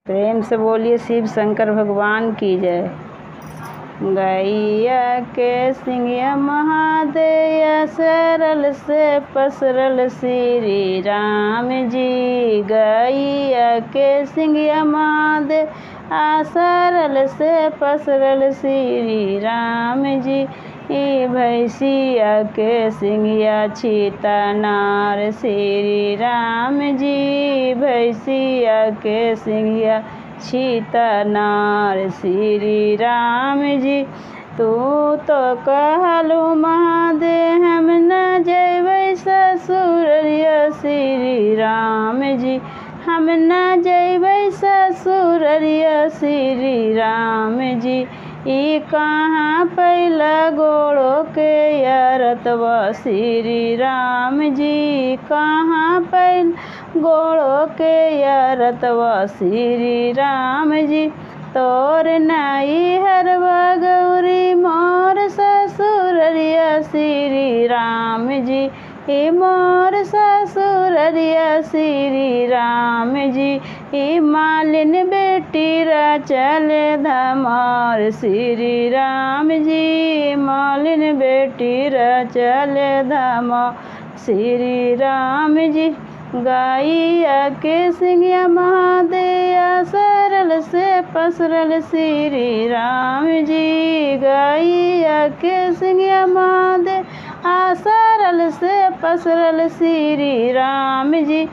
प्रेम से बोलिए शिव शंकर भगवान की जय। गैया के सिंगिया महादेया सरल से पसरल श्री राम जी। गैया के सिंगिया महादेव सरल से पसरल श्री राम जी। भैंसिया के सिंगिया छीता नार श्री राम जी। भैंसिया के सिंगिया छीता नार श्री राम जी। तू तो कहलू महादेव हम न जैबै ससुररिया श्री राम जी। हम न जैबै ससुररिया श्री राम जी। ई कहाँ पैला गोड़ो के यारतवा श्री राम जी। कहाँ पैला गोड़ो के यारतवा श्री राम जी। तोर नाई हरवा गौरी मोर ससुररिया श्री राम जी। हे मोर ससुररिया श्री राम जी। हे मालिन बेटी रा चले धमार श्री राम जी। मालिन बेटी रा चले धमार श्री राम जी। गैया के सिंगिया महादेया सरल से पसरल श्री राम जी। गैया के सिंगिया महादेव सरल से पसरल श्री राम जी।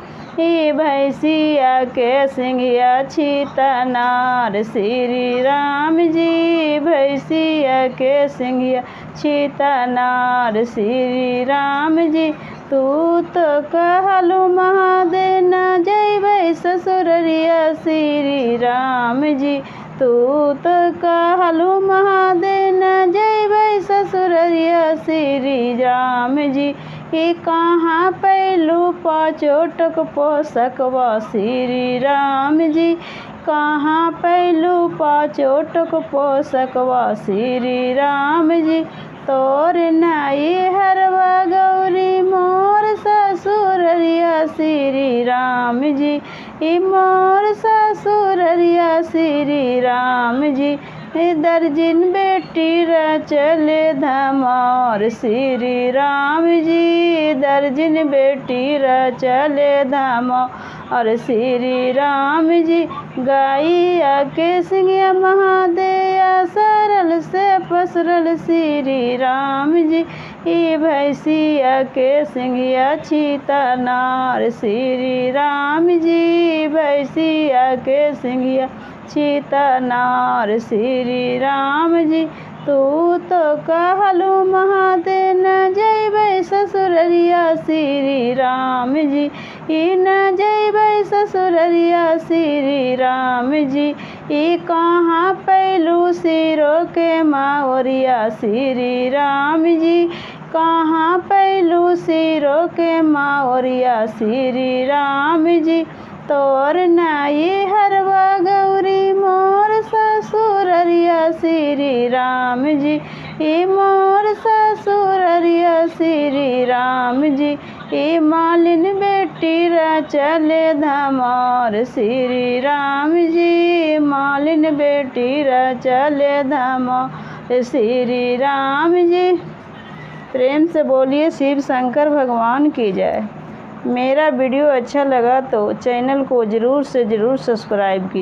भैंसिया के सिंगिया छीता नार श्री राम जी। भैंसिया के सिंगिया छीता नार श्री राम जी। तू तो कहलू महादेव न जैबै ससुररिया श्री राम जी। तू तो कहलू महादेव न जैबै ससुररिया श्री राम जी। ही कहाँ पैलू पाचोटक पोसकवा श्री राम जी। कहाँ पैलू पाचोटक पोसकवा श्री राम जी। तोर नाई हरवा गौरी मोर ससुररिया श्री राम जी। ई मोर ससुररिया श्री राम जी। दर्जिन बेटी रा चले धमार श्री राम जी। दर्जिन बेटी रा चले धमार श्री राम जी। गैया के सिंगिया महादेया सरल से पसरल श्री राम जी। भैंसिया के सिंगिया छीता नार श्री राम जी। भैंसिया के सिंगिया छीता नार श्री राम जी। तू तो कहलू महादेव न जैबै ससुररिया श्री राम जी। ई न जैबै ससुररिया श्री राम जी। ई कहाँ पैलू सिरो के मावरिया श्री राम जी। कहाँ पैलू सिरो के मावरिया श्री राम जी। तोर नाई हरवा गौरी मोर ससुररिया श्री राम जी। ई मोर ससुररिया श्री राम जी। ई मालिन बेटी रा चले धमार श्री राम जी। मालिन बेटी रा चले धमार श्री राम जी। प्रेम से बोलिए शिव शंकर भगवान की जय। मेरा वीडियो अच्छा लगा तो चैनल को ज़रूर से ज़रूर सब्सक्राइब कीजिए।